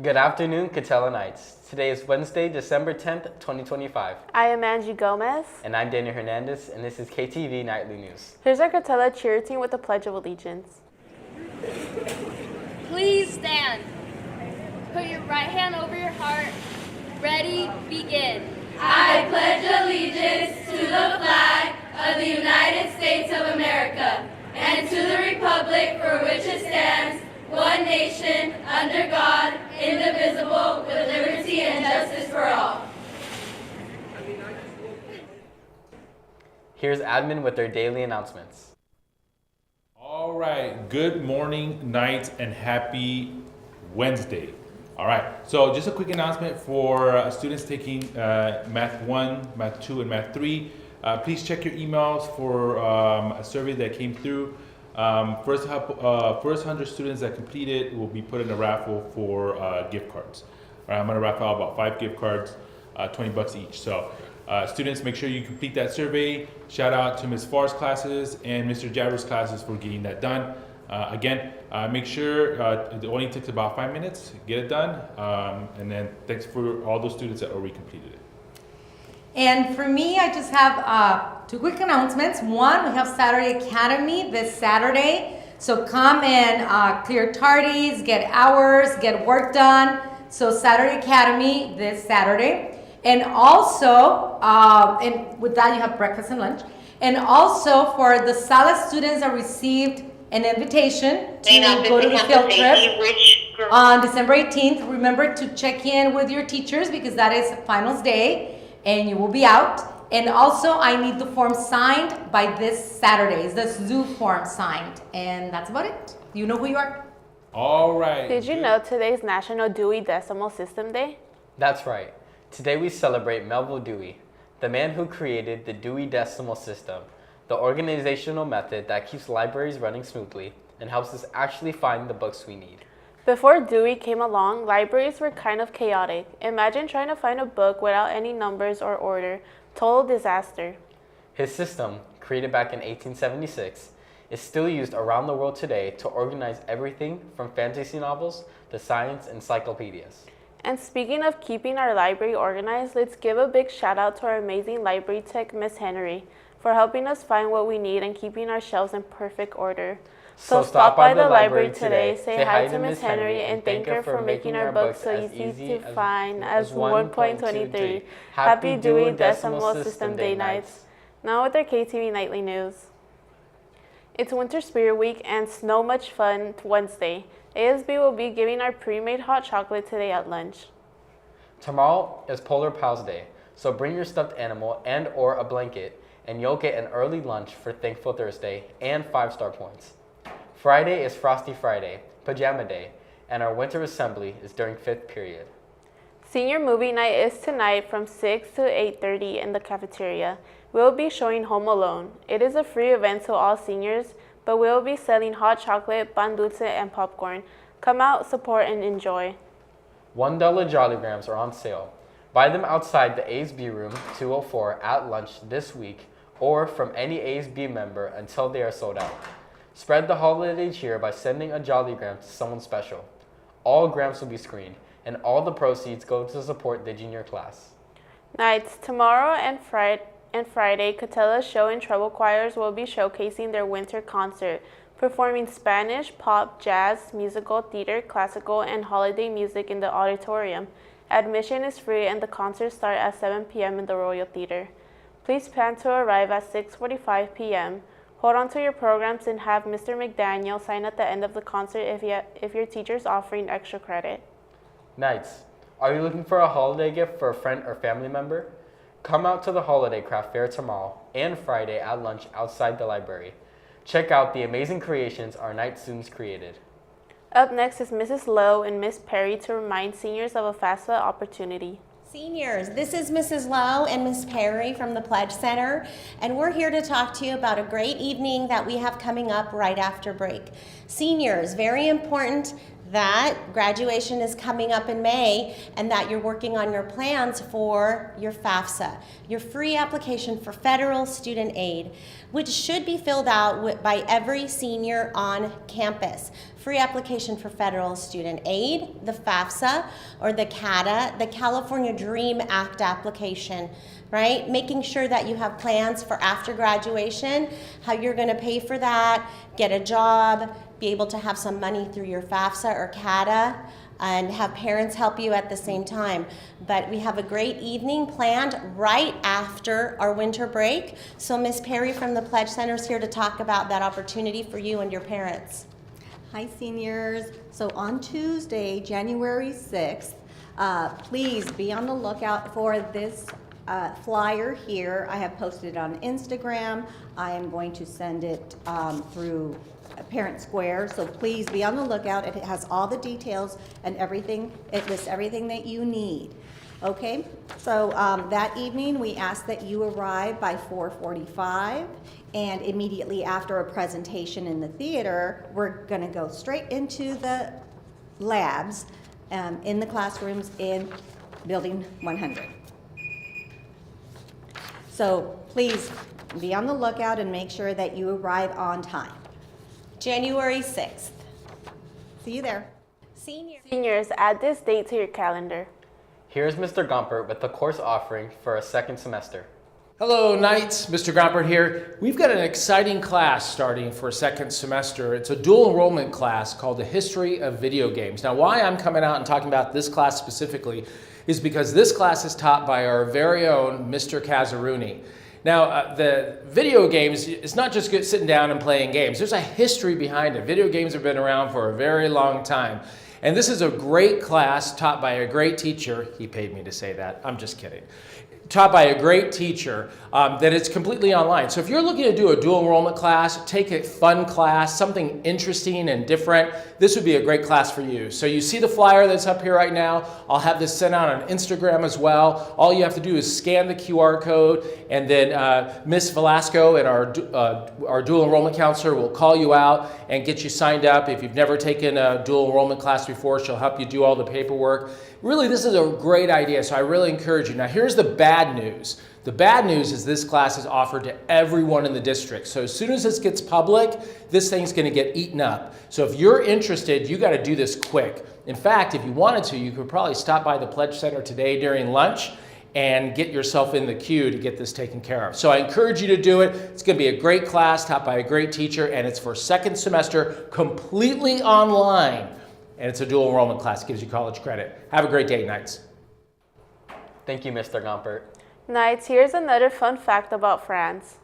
Good afternoon, Catella Knights. Today is Wednesday, December 10th, 2025. I am Angie Gomez. And I'm Daniel Hernandez, and this is KTV Nightly News. Here's our Catella cheer team with the Pledge of Allegiance. Please stand. Put your right hand over your heart. Ready, begin. I pledge allegiance to the flag of the United States of America and to the republic for which it stands, one nation, under God, indivisible, with liberty and justice for all. Here's admin with their daily announcements. All right, good morning, night, and happy Wednesday. All right, so just a quick announcement for students taking Math 1, Math 2, and Math 3. Please check your emails for a survey that came through. First 100 students that complete it will be put in a raffle for gift cards. All right, I'm gonna raffle out about 5 gift cards, $20 each. So students, make sure you complete that survey. Shout out to Ms. Farr's classes and Mr. Jabbers' classes for getting that done. Again, make sure it only takes about 5 minutes, get it done. And then thanks for all those students that already completed it. And for me, I just have 2 quick announcements. One, we have Saturday Academy this Saturday. So come and clear tardies, get hours, get work done. So Saturday Academy this Saturday. And also, and with that you have breakfast and lunch. And also for the SALA students that received an invitation to go to the field trip on December 18th. Remember to check in with your teachers because that is finals day and you will be out. And also I need the form signed by this Saturday. It's the zoo form signed. And that's about it. You know who you are. All right. Did you know today's National Dewey Decimal System Day? That's right. Today we celebrate Melville Dewey, the man who created the Dewey Decimal System, the organizational method that keeps libraries running smoothly and helps us actually find the books we need. Before Dewey came along, libraries were kind of chaotic. Imagine trying to find a book without any numbers or order. Total disaster. His system, created back in 1876, is still used around the world today to organize everything from fantasy novels to science encyclopedias. And speaking of keeping our library organized, let's give a big shout out to our amazing library tech, Miss Henry, for helping us find what we need and keeping our shelves in perfect order. So stop by the library today, say hi to Miss Henry, and thank her for making our books so easy to find as 1.23. Happy Dewey Decimal System Day nights. Now with our KTV Nightly News. It's Winter Spirit Week and Snow Much Fun Wednesday. ASB will be giving our pre-made hot chocolate today at lunch. Tomorrow is Polar Pals Day, so bring your stuffed animal and or a blanket and you'll get an early lunch for Thankful Thursday and 5-star points. Friday is Frosty Friday, Pajama Day, and our winter assembly is during 5th period. Senior movie night is tonight from 6 to 8:30 in the cafeteria. We'll be showing Home Alone. It is a free event to all seniors, but we'll be selling hot chocolate, pan dulce, and popcorn. Come out, support, and enjoy. $1 Jolly Grams are on sale. Buy them outside the ASB room 204 at lunch this week or from any ASB member until they are sold out. Spread the holiday cheer by sending a Jolly Gram to someone special. All grams will be screened, and all the proceeds go to support the junior class. Nights tomorrow and Friday, Catella's Show and Treble Choirs will be showcasing their winter concert, performing Spanish, pop, jazz, musical, theater, classical, and holiday music in the auditorium. Admission is free and the concert starts at 7 p.m. in the Royal Theater. Please plan to arrive at 6:45 p.m. Hold on to your programs and have Mr. McDaniel sign at the end of the concert if your teacher is offering extra credit. Nights, are you looking for a holiday gift for a friend or family member? Come out to the Holiday Craft Fair tomorrow and Friday at lunch outside the library. Check out the amazing creations our night students created. Up next is Mrs. Lowe and Miss Perry to remind seniors of a FAFSA opportunity. Seniors, this is Mrs. Lowe and Miss Perry from the Pledge Center, and we're here to talk to you about a great evening that we have coming up right after break. Seniors, very important, that graduation is coming up in May and that you're working on your plans for your FAFSA, your free application for federal student aid, which should be filled out by every senior on campus. Free application for federal student aid, the FAFSA, or the CADA, the California Dream Act application, right? Making sure that you have plans for after graduation, how you're gonna pay for that, get a job, be able to have some money through your FAFSA or CADA, and have parents help you at the same time. But we have a great evening planned right after our winter break. So Ms. Perry from the Pledge Center is here to talk about that opportunity for you and your parents. Hi seniors. So on Tuesday, January 6th, please be on the lookout for this flyer here. I have posted it on Instagram. I am going to send it through Parent Square, so please be on the lookout. It has all the details and everything. It lists everything that you need. Okay, so that evening we ask that you arrive by 4:45, and immediately after a presentation in the theater, we're going to go straight into the labs in the classrooms in Building 100. So please be on the lookout and make sure that you arrive on time. January 6th. See you there. Seniors, add this date to your calendar. Here's Mr. Gompert with the course offering for a second semester. Hello, Knights. Mr. Gompert here. We've got an exciting class starting for a second semester. It's a dual enrollment class called the History of Video Games. Now, why I'm coming out and talking about this class specifically is because this class is taught by our very own Mr. Kazzaruni. Now, the video games, it's not just sitting down and playing games. There's a history behind it. Video games have been around for a very long time. And this is a great class taught by a great teacher. He paid me to say that. I'm just kidding. Taught by a great teacher that it's completely online. So if you're looking to do a dual enrollment class, take a fun class, something interesting and different, this would be a great class for you. So you see the flyer that's up here right now. I'll have this sent out on Instagram as well. All you have to do is scan the QR code, and then Ms. Velasco and our dual enrollment counselor will call you out and get you signed up. If you've never taken a dual enrollment class before, she'll help you do all the paperwork. Really, this is a great idea, so I really encourage you. Now, here's the bad news. The bad news is this class is offered to everyone in the district. So as soon as this gets public, this thing's going to get eaten up. So if you're interested, you got to do this quick. In fact, if you wanted to, you could probably stop by the Pledge Center today during lunch and get yourself in the queue to get this taken care of. So I encourage you to do it. It's going to be a great class taught by a great teacher, and it's for second semester, completely online. And it's a dual enrollment class. It gives you college credit. Have a great day, Knights. Thank you, Mr. Gompert. Knights, here's another fun fact about France.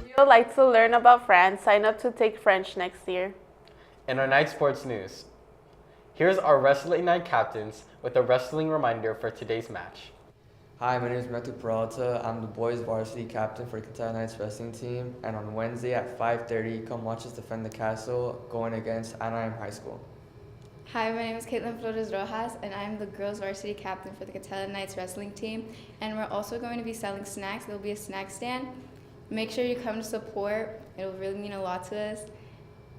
If you would like to learn about France, sign up to take French next year. In our night sports news, here's our Wrestling Night captains with a wrestling reminder for today's match. Hi, my name is Matthew Peralta. I'm the boys varsity captain for the Catella Knights wrestling team, and on Wednesday at 5:30, come watch us defend the castle going against Anaheim High School. Hi, my name is Caitlin Flores Rojas, and I'm the girls varsity captain for the Catella Knights wrestling team, and we're also going to be selling snacks. There'll be a snack stand. Make sure you come to support. It'll really mean a lot to us.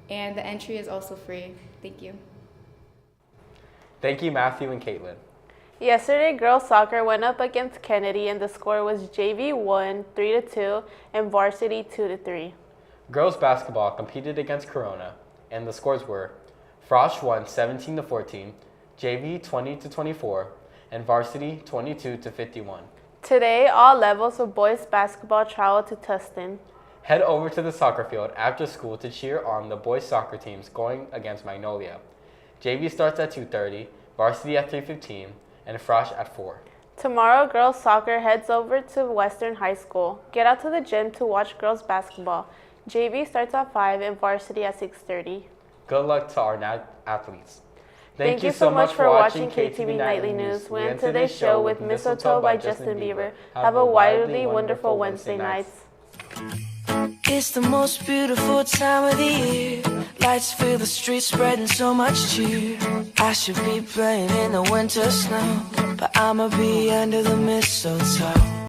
And the entry is also free. Thank you. Thank you, Matthew and Caitlin. Yesterday, girls soccer went up against Kennedy, and the score was JV 1, 3-2, and varsity 2-3. Girls basketball competed against Corona, and the scores were Frosh won 17-14, JV 20-24, and varsity 22-51. Today, all levels of boys basketball traveled to Tustin. Head over to the soccer field after school to cheer on the boys soccer teams going against Magnolia. JV starts at 2:30, varsity at 3:15, and Frosh at 4. Tomorrow, girls soccer heads over to Western High School. Get out to the gym to watch girls basketball. JV starts at 5 and varsity at 6:30. Good luck to our athletes. Thank you so much for watching KTV Nightly News. We end today's show with Mistletoe by Justin Bieber. Have a wildly wonderful Wednesday nights. It's the most beautiful time of the year. Lights fill the streets, spreading so much cheer. I should be playing in the winter snow, but I'ma be under the mistletoe.